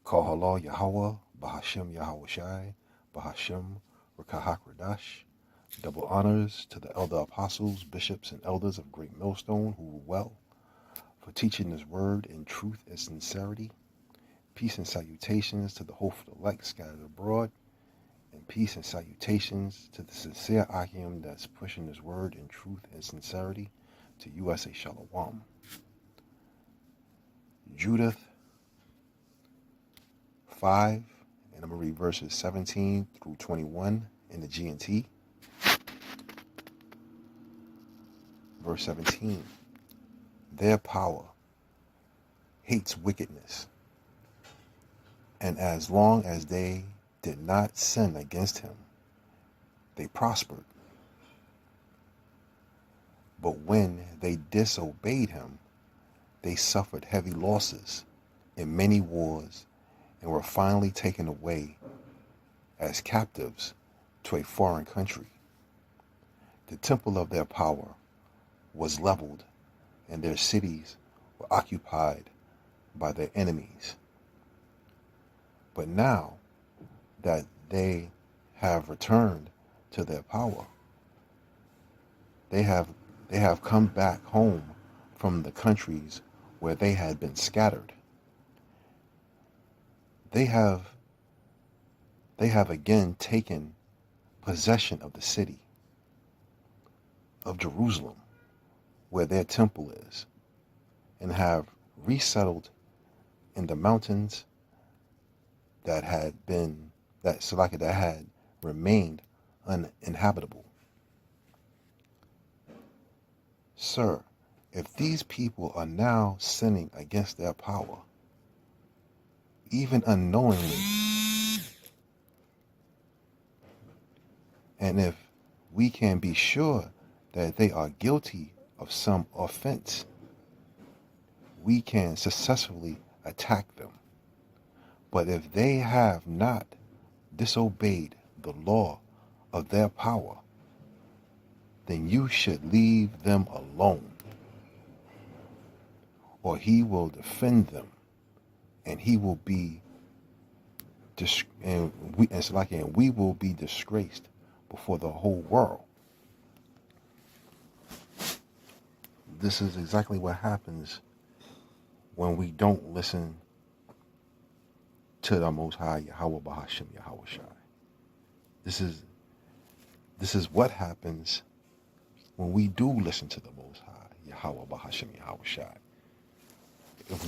Kahala Yahweh, Bahashem Yahweh Shai, Bahashem Rakahak Radash. Double honors to the elder apostles, bishops, and elders of Great Millstone who rule well, for teaching this word in truth and sincerity. Peace and salutations to the hopeful elect scattered abroad, and peace and salutations to the sincere Akim that's pushing this word in truth and sincerity to USA Shalom. Judith 5, and I'm going to read verses 17 through 21 in the GNT. Verse 17, their power hates wickedness, and as long as they did not sin against him, they prospered. But when they disobeyed him, they suffered heavy losses in many wars and were finally taken away as captives to a foreign country. The temple of their power was leveled, and their cities were occupied by their enemies. But now that they have returned to their power, they have come back home from the countries where they had been scattered. They have again taken possession of the city of Jerusalem, where their temple is, and have resettled in the mountains that had remained uninhabitable. Sir, if these people are now sinning against their power, even unknowingly, and if we can be sure that they are guilty of some offense, we can successfully attack them. But if they have not disobeyed the law of their power, then you should leave them alone, or he will defend them, and he will be we will be disgraced before the whole world. This is exactly what happens when we don't listen to the Most High Yahweh Bahashem Yahweh Shai. This is what happens when we do listen to the Most High Yahweh Bahashem Yahweh Shai. If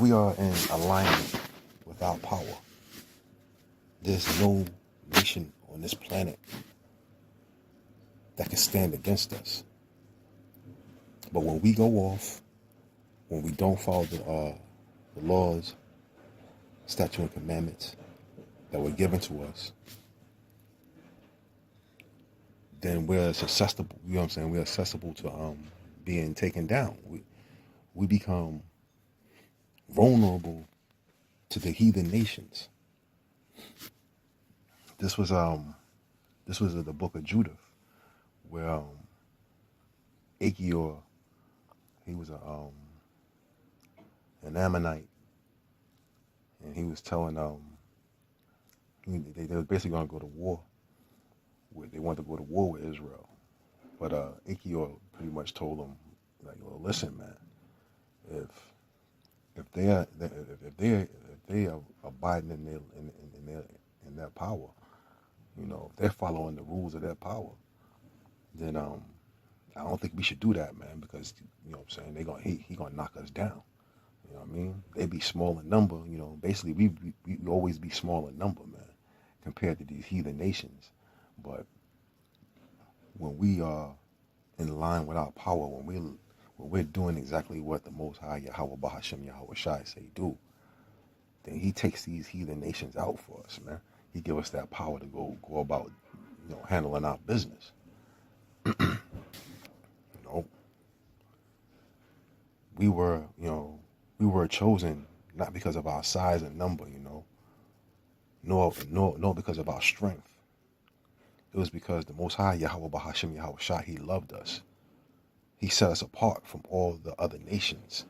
we are in alignment with our power, there's no nation on this planet that can stand against us. But when we go off, when we don't follow the laws, statutes, and commandments that were given to us, then we're susceptible. You know what I'm saying? We're accessible to being taken down. We become vulnerable to the heathen nations. This was the book of Judith, where Achior, he was an Ammonite, and he was telling they were basically going to go to war. They wanted to go to war with Israel, but Achior pretty much told them, like, well, listen, man, if they are abiding in their power, you know, if they're following the rules of their power, then I don't think we should do that, man, because, you know what I'm saying, he gonna knock us down. You know what I mean? They be small in number, you know. Basically, we always be small in number, man, compared to these heathen nations. But when we are in line with our power, when we're doing exactly what the Most High Yahweh Bahashem Yahweh Shai say do, then he takes these heathen nations out for us, man. He give us that power to go about, you know, handling our business. You know, we were chosen not because of our size and number, you know, nor because of our strength. It was because the Most High Yahweh Bahashem Yahweh Shai, he loved us. He set us apart from all the other nations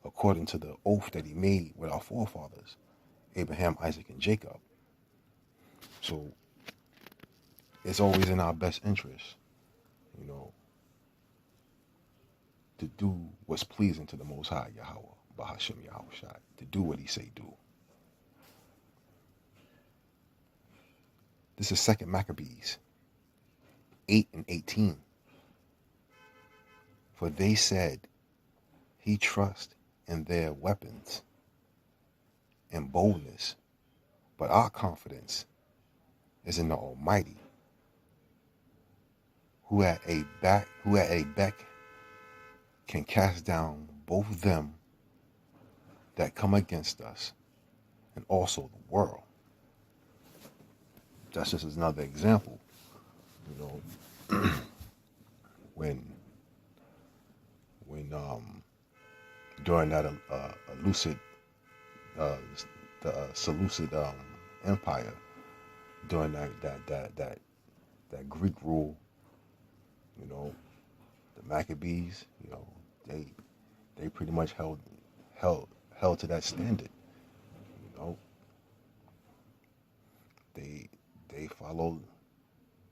according to the oath that he made with our forefathers. Abraham, Isaac, and Jacob. So it's always in our best interest, you know, to do what's pleasing to the Most High Yahweh, Bahashem Yahushai, to do what he say do. This is 2 Maccabees 8:18. For they said, he trusts in their weapons and boldness, but our confidence is in the Almighty, who at a beck can cast down both them that come against us and also the world. That's just another example, you know, when during that the Seleucid Empire, during that Greek rule, you know, the Maccabees, you know, they pretty much held to that standard, you know. They followed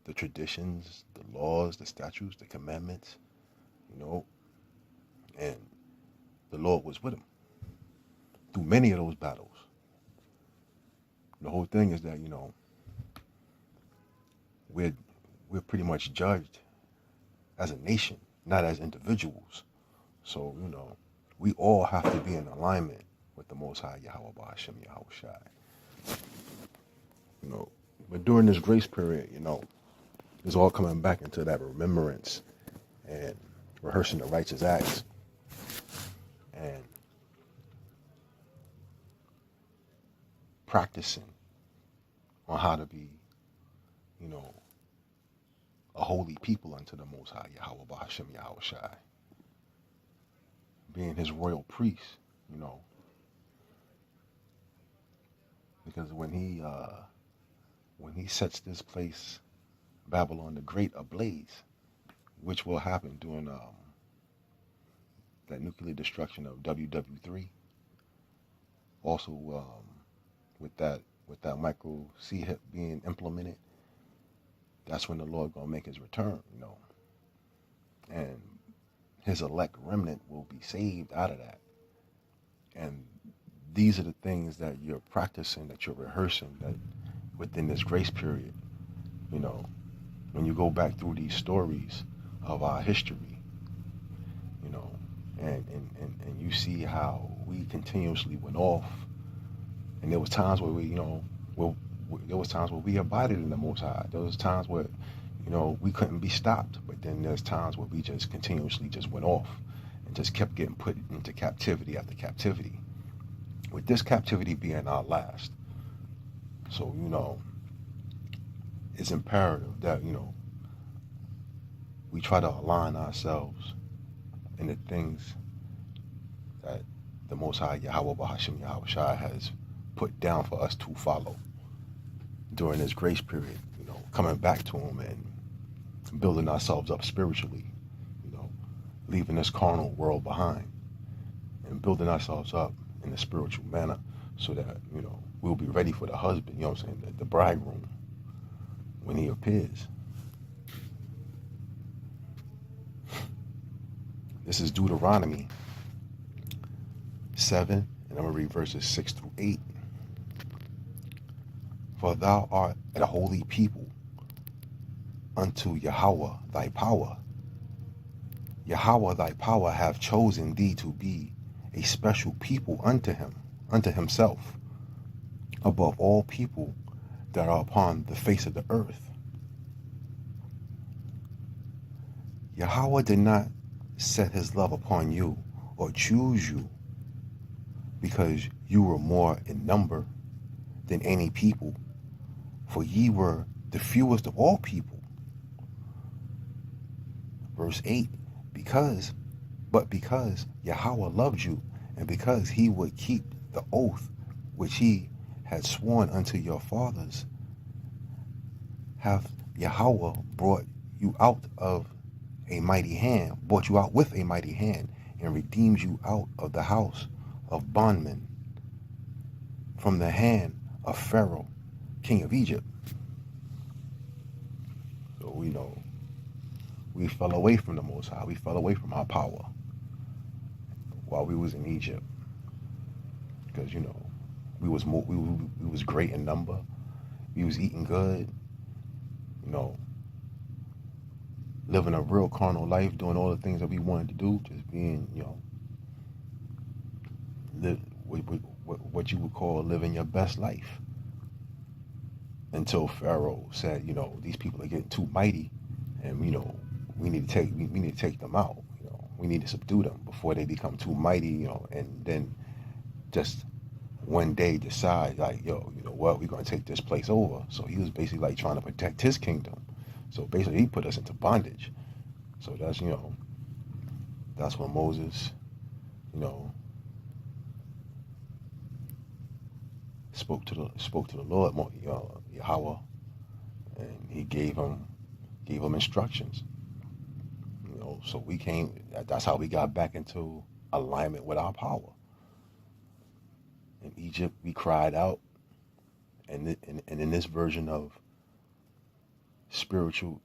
the traditions, the laws, the statutes, the commandments, you know, and the Lord was with them through many of those battles. The whole thing is that, you know, we're pretty much judged as a nation, not as individuals. So, you know, we all have to be in alignment with the Most High Yahweh Ba'ashem Yahushai. You know, but during this grace period, you know, it's all coming back into that remembrance and rehearsing the righteous acts and practicing on how to be, you know, a holy people unto the Most High Yahweh Ba'ashem Yahushai. Being his royal priest, you know, because when he sets this place, Babylon the Great, ablaze, which will happen during that nuclear destruction of WW3. Also, with that micro C-HIP being implemented, that's when the Lord gonna make his return, you know, and his elect remnant will be saved out of that. And these are the things that you're practicing, that you're rehearsing, that within this grace period, you know, when you go back through these stories of our history, you know, and you see how we continuously went off, and there was times where we, you know, there was times where we abided in the Most High. There was times where, you know, we couldn't be stopped, but then there's times where we just continuously just went off and just kept getting put into captivity after captivity, with this captivity being our last. So, you know, it's imperative that, you know, we try to align ourselves in the things that the Most High Yahweh Bahashem Yahushai has put down for us to follow during this grace period, you know, coming back to him and building ourselves up spiritually, you know, leaving this carnal world behind and building ourselves up in a spiritual manner so that, you know, we'll be ready for the husband, you know what I'm saying, the bridegroom, when he appears. This is Deuteronomy 7, and I'm going to read verses 6 through 8. For thou art a holy people unto Yahweh thy power. Yahweh thy power hath chosen thee to be a special people unto himself, above all people that are upon the face of the earth. Yahweh did not set his love upon you or choose you because you were more in number than any people, for ye were the fewest of all people. Verse 8, because Yahweh loved you, and because he would keep the oath which he had sworn unto your fathers, hath Yahweh brought you out with a mighty hand, and redeemed you out of the house of bondmen, from the hand of Pharaoh, king of Egypt. So we know we fell away from the Most High. We fell away from our power while we was in Egypt, because we was great in number. We was eating good, you know, living a real carnal life, doing all the things that we wanted to do, just being, live what you would call living your best life. Until Pharaoh said, these people are getting too mighty, and we need to take them out. We need to subdue them before they become too mighty. And then just one day decide, like, you know what, we're gonna take this place over. So he was basically like trying to protect his kingdom. So basically, he put us into bondage. So that's when Moses, you know, spoke to the Lord, Yahweh, and he gave him instructions. So we came. That's how we got back into alignment with our power. In Egypt, we cried out, and in this version of spiritual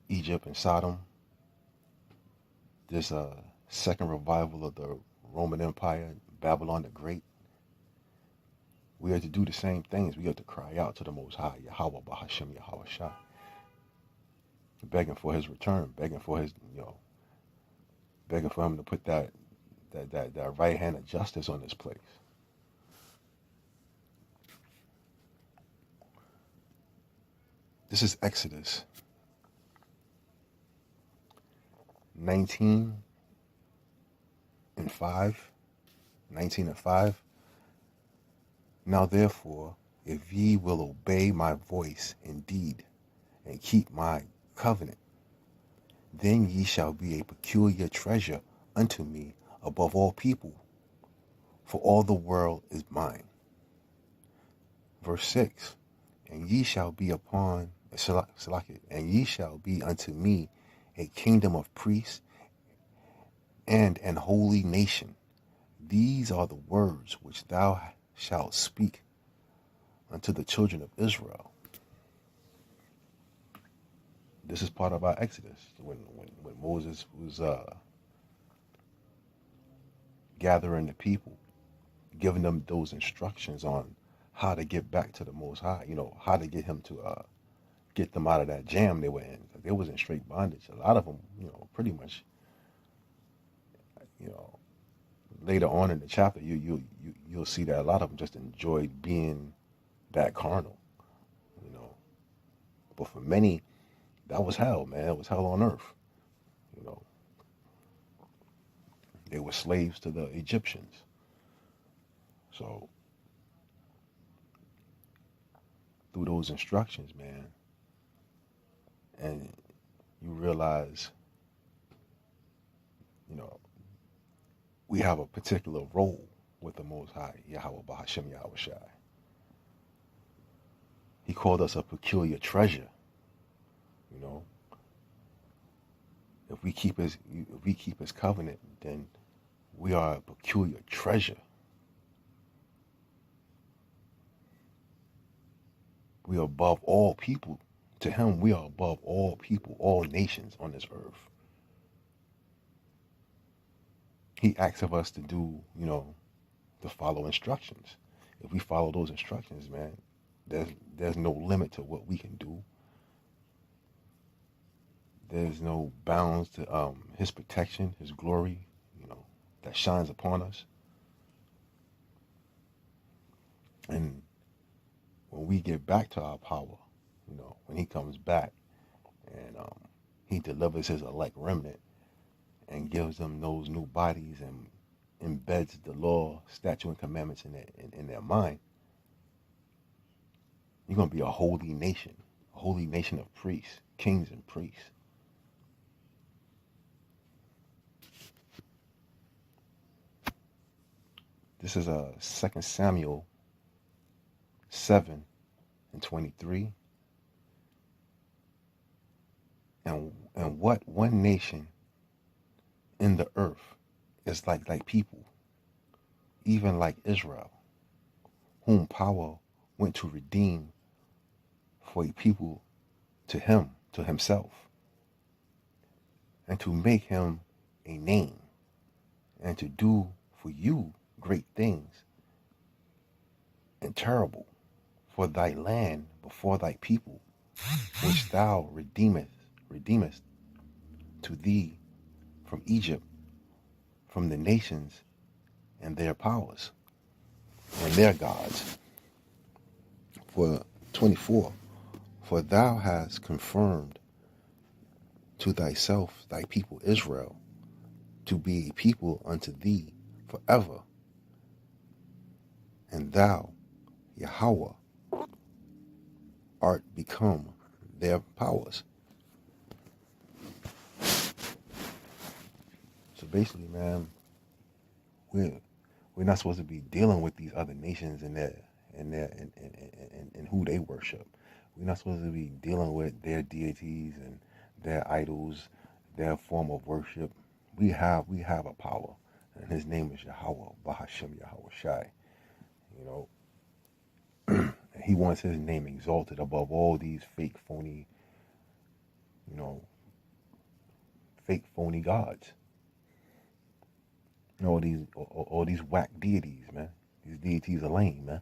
Egypt and Sodom, this second revival of the Roman Empire, Babylon the Great, we have to do the same things. We have to cry out to the Most High, Yahweh, Bahashem, Yahweh Shai, begging for His return, begging for Him to put that right hand of justice on this place. This is Exodus 19 and 5. 19 and 5. Now therefore, if ye will obey my voice indeed, and keep my covenant, then ye shall be a peculiar treasure unto me above all people, for all the world is mine. Verse 6. And ye shall be and ye shall be unto me a kingdom of priests and an holy nation. These are the words which thou shalt speak unto the children of Israel. This is part of our Exodus. When Moses was gathering the people, giving them those instructions on how to get back to the Most High, how to get him to get them out of that jam they were in. They was in straight bondage. A lot of them, pretty much, later on in the chapter, you'll see that a lot of them just enjoyed being that carnal, But for many, that was hell, man. It was hell on earth. They were slaves to the Egyptians. So through those instructions, man, and you realize, we have a particular role with the Most High, Yahweh Bahashem Yahweh Shai. He called us a peculiar treasure. If we keep his covenant, then we are a peculiar treasure. We are above all people. To him, we are above all people, all nations on this earth. He asks of us to do, to follow instructions. If we follow those instructions, man, there's no limit to what we can do. There's no bounds to his protection, his glory, that shines upon us. And when we get back to our power, when he comes back and he delivers his elect remnant and gives them those new bodies and embeds the law, statute, and commandments in their mind, you're going to be a holy nation of priests, kings and priests. This is 2 Samuel 7 and 23. And what one nation in the earth is like people, even like Israel, whom power went to redeem for a people to him, to himself, and to make him a name, and to do for you great things and terrible for thy land before thy people, which thou redeemest to thee from Egypt, from the nations and their powers and their gods. For 24, for thou hast confirmed to thyself thy people Israel to be a people unto thee forever, and thou, Yahweh, art become their powers. So basically, man, we're not supposed to be dealing with these other nations and and who they worship. We're not supposed to be dealing with their deities and their idols, their form of worship. We have a power, and his name is Yahweh, Bahashem Yahweh Shai. You know, and he wants his name exalted above all these fake, phony, you know, fake, phony gods. You know, all these whack deities, man. These deities are lame, man.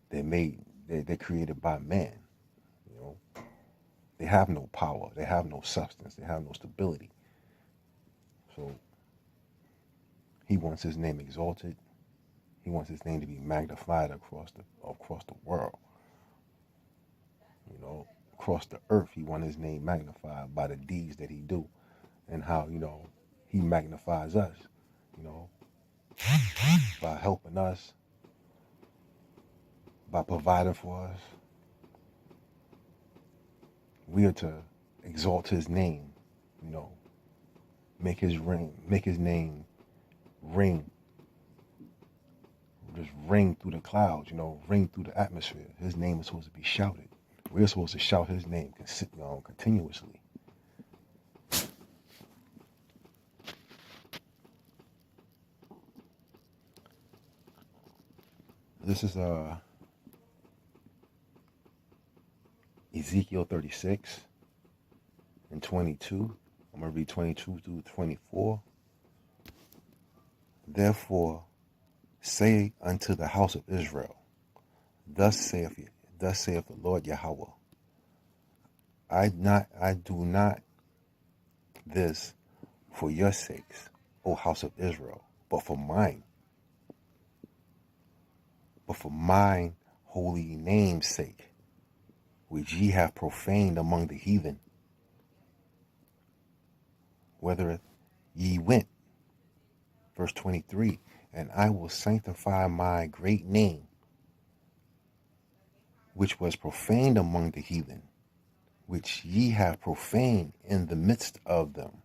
They're created by man. You know, they have no power. They have no substance. They have no stability. So he wants his name exalted. He wants his name to be magnified across the world. You know, across the earth. He wants his name magnified by the deeds that he do, and how, you know, he magnifies us. You know, by helping us, by providing for us. We are to exalt his name. You know, make his name ring, just ring through the clouds, you know, ring through the atmosphere. His name is supposed to be shouted. We're supposed to shout his name continuously. This is Ezekiel 36 and 22. I'm going to read 22 through 24. Therefore, say unto the house of Israel, Thus saith the Lord Yahweh, I do not this for your sakes, O house of Israel, but for mine holy name's sake, which ye have profaned among the heathen, whither ye went. Verse 23, and I will sanctify my great name, which was profaned among the heathen, which ye have profaned in the midst of them.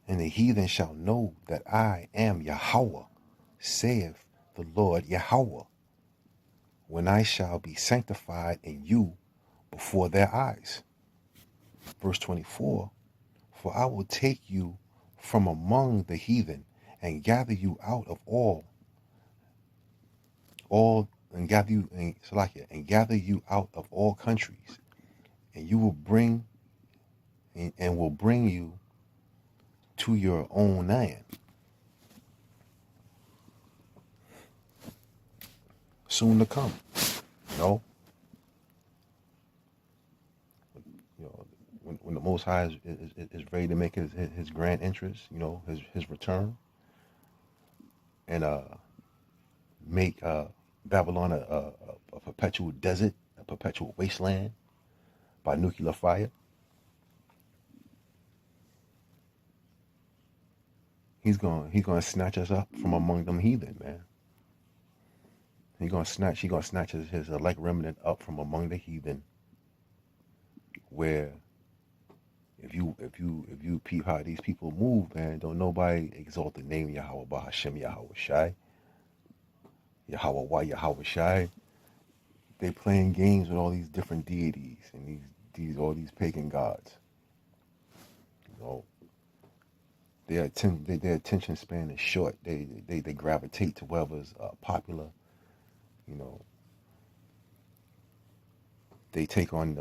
And the heathen shall know that I am Yahweh, saith the Lord Yahweh, when I shall be sanctified in you before their eyes. Verse 24, for I will take you from among the heathen and gather you out of and gather you out of all countries, and you will bring you to your own land. Soon to come. You know, when the Most High is ready to make his grand entrance, you know, his return, and make Babylon a perpetual desert, a perpetual wasteland by nuclear fire. He's gonna snatch us up from among them heathen, man. He's gonna snatch his elect remnant up from among the heathen, where if you peep how these people move, man, don't nobody exalt the name Yahweh Bahashem Yahweh Shai. Yahweh Shai. They playing games with all these different deities and all these pagan gods. You know, their attention span is short. They gravitate to whoever's popular. You know, they take on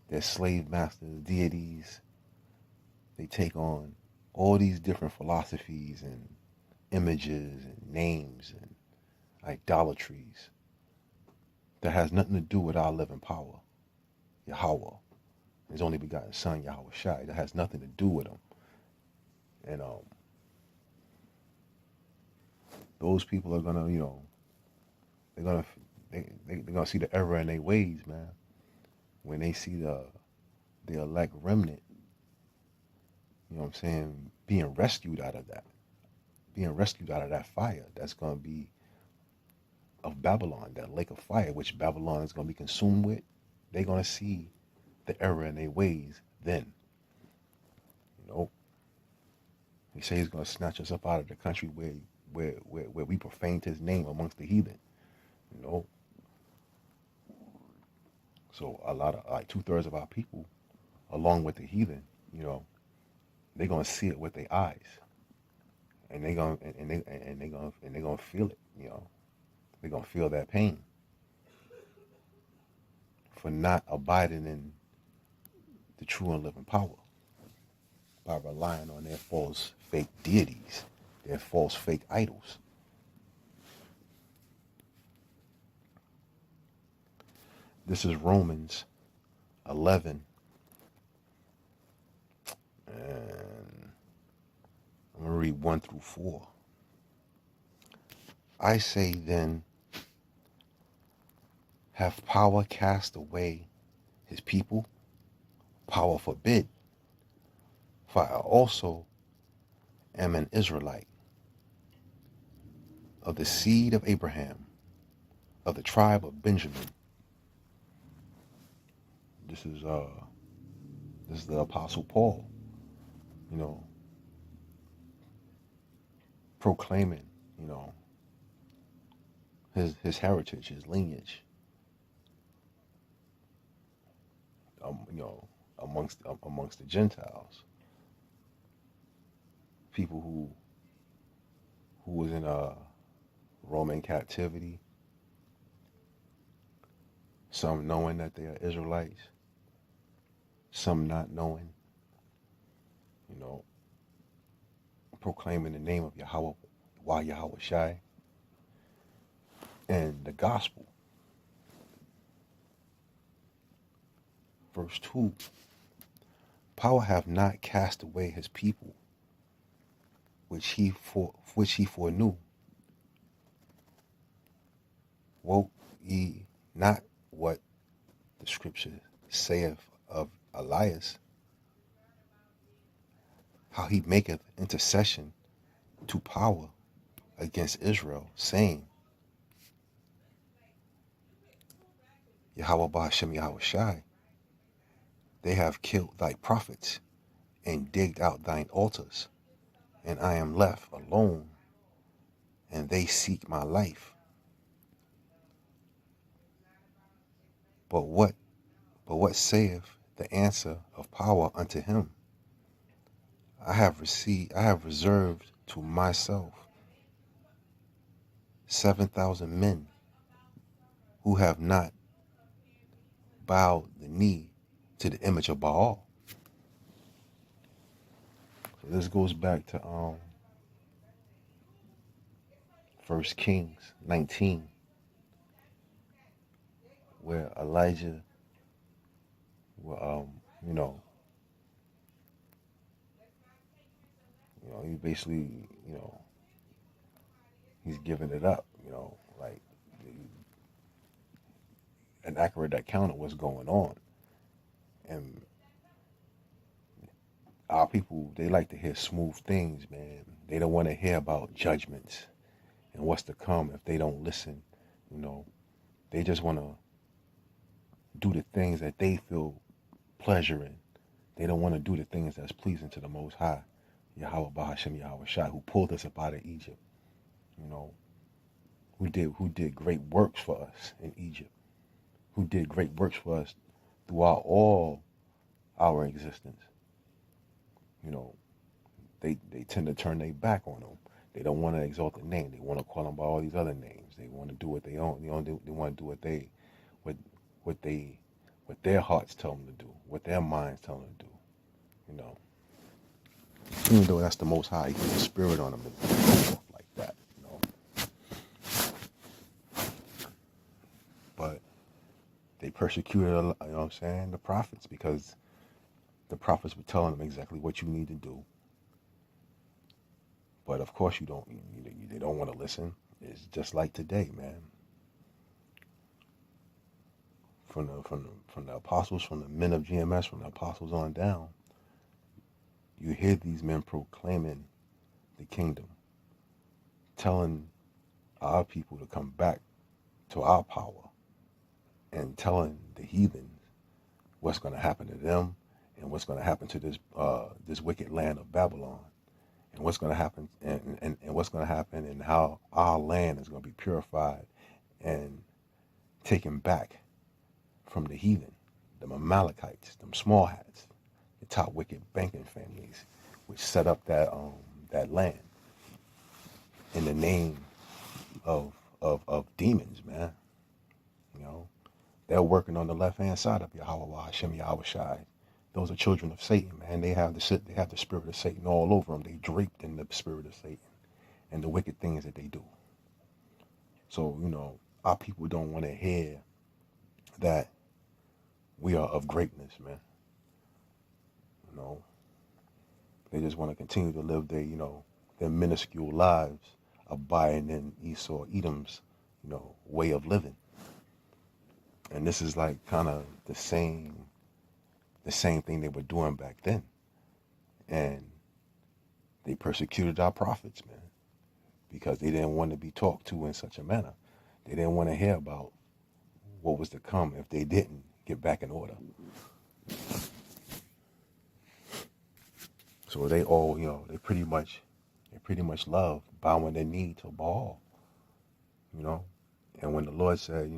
their slave masters, deities. They take on all these different philosophies and images and names and idolatries that has nothing to do with our living power, Yahweh, His only begotten Son, Yahweh Shai. That has nothing to do with Him. And those people are gonna, they're gonna they're gonna see the error in their ways, man. When they see the elect remnant, you know what I'm saying, being rescued out of that fire that's gonna be of Babylon, that lake of fire, which Babylon is gonna be consumed with. They're gonna see the error in their ways then. You know, He says He's gonna snatch us up out of the country where we profaned His name amongst the heathen. You know, so a lot of like 2/3 of our people, along with the heathen, they're gonna see it with their eyes, and they're gonna feel it. They're gonna feel that pain for not abiding in the true and living power by relying on their false fake deities, their false fake idols. This is Romans 11, and I'm going to read 1 through 4. I say then, have power cast away His people? Power forbid. For I also am an Israelite, of the seed of Abraham, of the tribe of Benjamin. This is the Apostle Paul, proclaiming, his heritage, his lineage, amongst the Gentiles, people who was in Roman captivity, some knowing that they are Israelites, some not knowing, proclaiming the name of Yahweh, Yahweh Shai, and the gospel. Verse 2, power have not cast away His people, which he foreknew. Wote ye not what the scripture saith of Elias, how he maketh intercession to power against Israel, saying, Yahweh Ba'ashem Yahweh Shai, they have killed thy prophets and digged out thine altars, and I am left alone, and they seek my life. But what saith the answer of power unto him? I have reserved to myself 7,000 men who have not bowed the knee to the image of Baal. So this goes back to 1 Kings 19, where Elijah, he basically, he's giving it up, like an accurate account of what's going on. And our people, they like to hear smooth things, man. They don't want to hear about judgments and what's to come if they don't listen. They just want to do the things that they feel pleasure in. They don't want to do the things that's pleasing to the Most High, Yahweh Bahashem Yahweh Shai, who pulled us up out of Egypt. Who did great works for us in Egypt, who did great works for us throughout all our existence. they tend to turn their back on him. They don't want to exalt the name. They want to call him by all these other names. They want to do what they own. They want to do what what they what their hearts tell them to do, what their minds tell them to do. You know, even though that's the Most High, He put the Spirit on them to go off like that. You know, but they persecuted, you know what I'm saying, the prophets, because the prophets were telling them exactly what you need to do. But of course, they don't want to listen. It's just like today, man. From the apostles, from the men of GMS, from the apostles on down, you hear these men proclaiming the kingdom, telling our people to come back to our power, and telling the heathens what's going to happen to them, and what's going to happen to this wicked land of Babylon, and what's going to happen, and what's going to happen, and how our land is going to be purified and taken back from the heathen, the Amalekites, them small hats, the top wicked banking families, which set up that land in the name of demons, man. You know, they're working on the left hand side of Yahweh Hashem Yahweh Shai. Those are children of Satan, man. They have the spirit of Satan all over them. They draped in the spirit of Satan and the wicked things that they do. So, you know, our people don't want to hear that we are of greatness, man. You know, they just want to continue to live their minuscule lives, abiding in Esau, Edom's, way of living. And this is like kind of the same thing they were doing back then. And they persecuted our prophets, man, because they didn't want to be talked to in such a manner. They didn't want to hear about what was to come if they didn't get back in order. So they all, they pretty much love bowing their knee to Baal, And when the Lord said,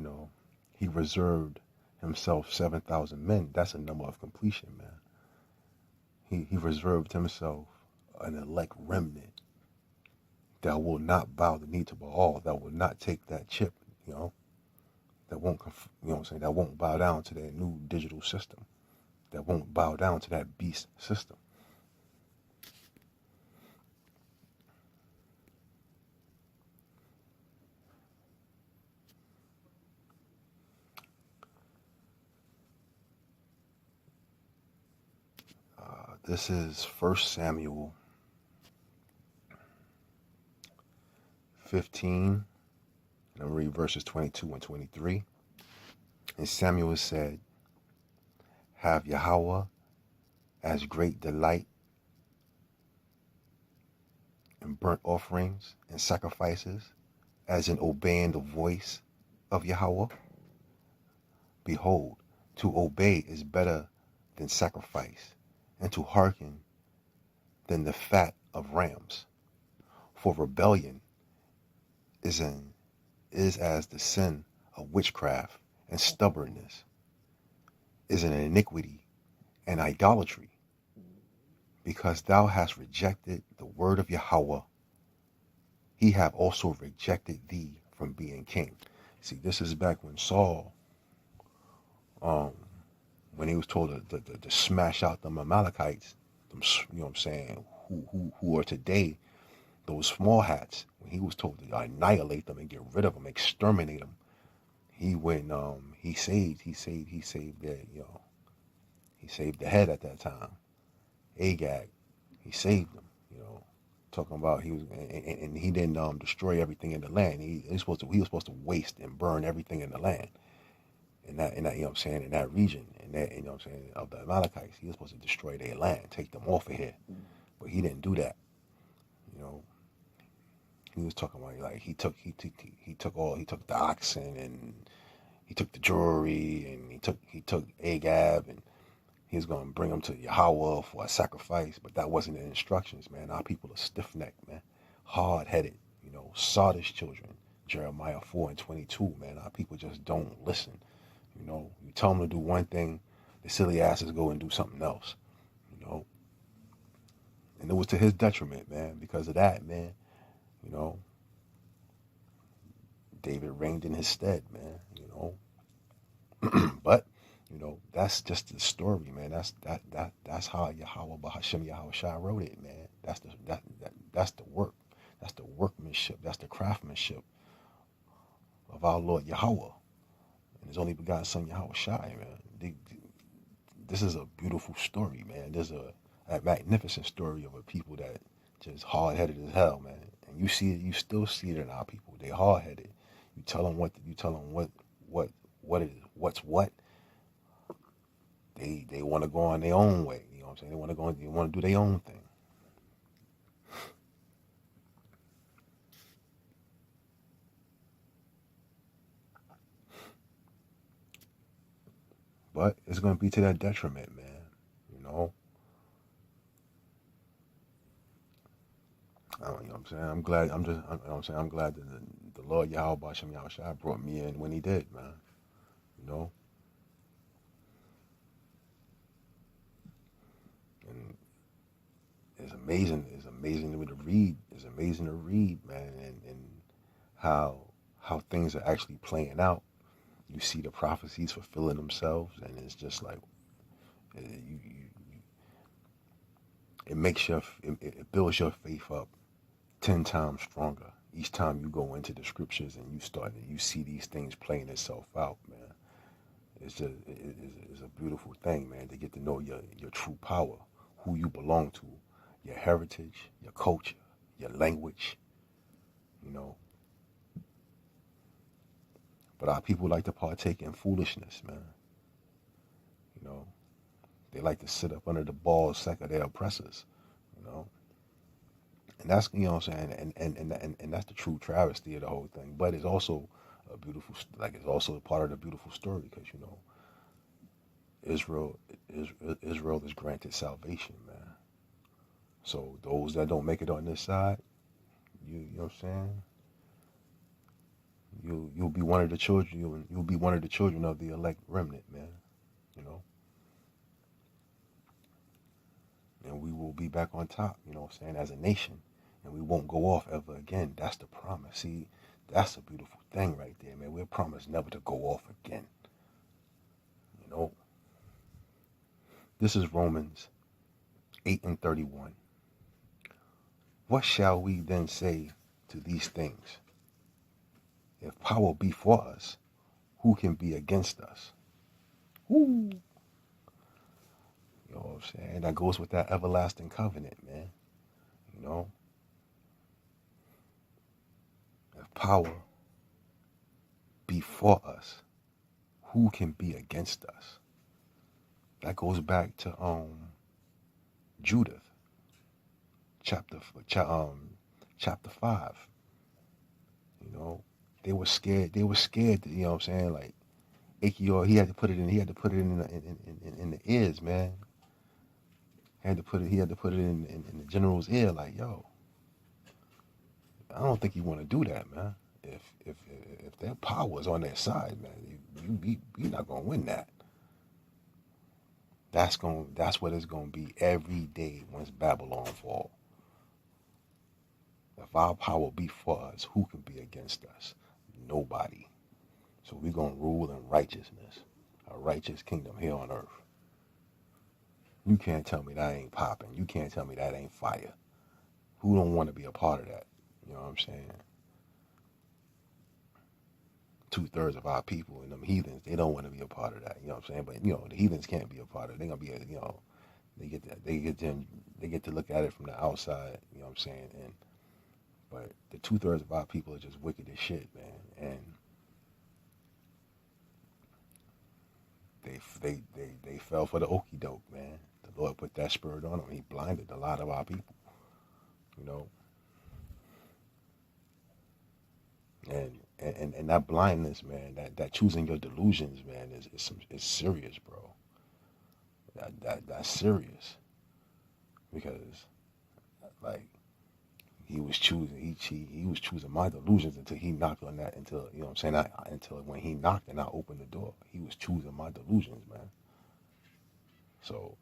He reserved Himself 7,000 men, that's a number of completion, man. He reserved Himself an elect remnant that will not bow the knee to Baal, that will not take that chip, that won't, that won't bow down to their new digital system, that won't bow down to that beast system. This is 1 Samuel 15, and I'll read verses 22 and 23. And Samuel said, have Yahweh as great delight in burnt offerings and sacrifices as in obeying the voice of Yahweh? Behold, to obey is better than sacrifice, and to hearken than the fat of rams. For rebellion is as the sin of witchcraft, and stubbornness is an iniquity and idolatry. Because thou hast rejected the word of Yahweh, He have also rejected thee from being king. See, this is back when Saul, when he was told to smash out the Amalekites, them, who are today those small hats. When he was told to annihilate them and get rid of them, exterminate them, he went, he saved the head at that time, Agag. He saved them, talking about he was, and he didn't destroy everything in the land. He was supposed to waste and burn everything in the land. In that, in that region, of the Amalekites, he was supposed to destroy their land, take them off of here, but he didn't do that. He was talking about like he took the oxen, and he took the jewelry, and he took Agab, and he was gonna bring them to Yahweh for a sacrifice, but that wasn't the instructions, man. Our people are stiff-necked, man, hard-headed, sawdust children. Jeremiah 4 and 22, man. Our people just don't listen. You tell them to do one thing, the silly asses go and do something else. And it was to his detriment, man. Because of that, man, you know, David reigned in his stead, man. But that's just the story, man. That's how Yahweh Bahashem Yahweh Shai wrote it, man. That's the work. That's the workmanship. That's the craftsmanship of our Lord Yahweh and His only begotten Son Yahweh Shai, man. This is a beautiful story, man. There's a magnificent story of a people that just hard headed as hell, man. And you see it, you still see it in our people. They hard headed. You tell them what it is, what's what. They want to go on their own way. You know what I'm saying? They want to do their own thing. But it's going to be to their detriment, man. You know? You know what I'm saying? I'm glad. I'm glad that the Lord Yahweh Bashem Yahweh Shai brought me in when He did, man. You know? And it's amazing. It's amazing to read. It's amazing to read, man, and how things are actually playing out. You see the prophecies fulfilling themselves, and it's just like it makes it builds your faith up 10 times stronger each time you go into the scriptures and you see these things playing itself out, man. It's a beautiful thing, man, to get to know your true power, who you belong to, your heritage, your culture, your language, you know. But our people like to partake in foolishness, man. You know, they like to sit up under the ball sack of their oppressors, you know. And that's, you know what I'm saying, and that's the true travesty of the whole thing. But it's also a beautiful, like it's also a part of the beautiful story because, Israel, Israel is granted salvation, man. So those that don't make it on this side, you know what I'm saying, you'll be one of the children. You'll be one of the children of the elect remnant, man. You know, and we will be back on top. You know what I'm saying, as a nation, and we won't go off ever again. That's the promise. See, that's a beautiful thing right there, man. We're promised never to go off again. You know, this is Romans 8:31. What shall we then say to these things? If power be for us, who can be against us? Woo. You know what I'm saying? That goes with that everlasting covenant, man. You know, if power be for us, who can be against us? That goes back to Judith, chapter 5. You know, they were scared. They were scared. You know what I'm saying? Like Achior, he had to put it in. He had to put it in the ears, man. He had to put it in the general's ear. Like, yo, I don't think you want to do that, man. If their power is on their side, man, you're not gonna win that. That's what it's gonna be every day once Babylon fall. If our power be for us, who can be against us? Nobody. So we're gonna rule in righteousness, a righteous kingdom here on earth. You can't tell me that ain't popping. You can't tell me that ain't fire. Who don't want to be a part of that? You know what I'm saying? 2/3 of our people and them heathens, they don't want to be a part of that. You know what I'm saying? But the heathens can't be a part of it. They're gonna be, they get to look at it from the outside. You know what I'm saying? But the 2/3 of our people are just wicked as shit, man. And they fell for the okie doke, man. The Lord put that spirit on them. He blinded a lot of our people, you know. And that blindness, man, that choosing your delusions, man, is serious, bro. That's serious because like he was choosing my delusions until he knocked on that until you know what I'm saying until when he knocked and I opened the door, he was choosing my delusions, man. So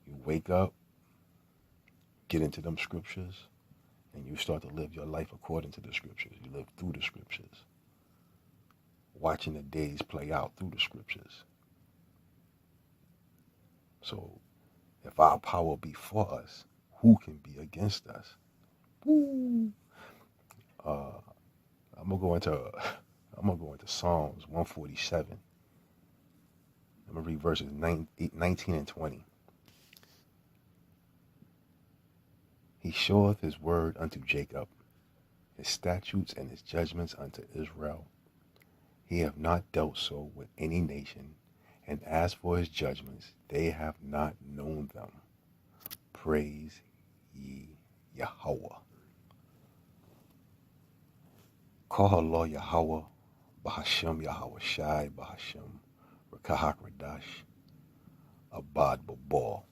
You wake up, get into them scriptures, and you start to live your life according to the scriptures. You live through the scriptures, watching the days play out through the scriptures. So if our power be for us, who can be against us? Woo. I'm gonna go into Psalms 147. I'm gonna read verses 19 and 20. He showeth his word unto Jacob, his statutes and his judgments unto Israel. He have not dealt so with any nation, and as for his judgments, they have not known them. Praise ye Yahweh. Call Yahweh, Bahashem Yahweh Shai, Bahashem, Rakahak Radash, Abad Babal.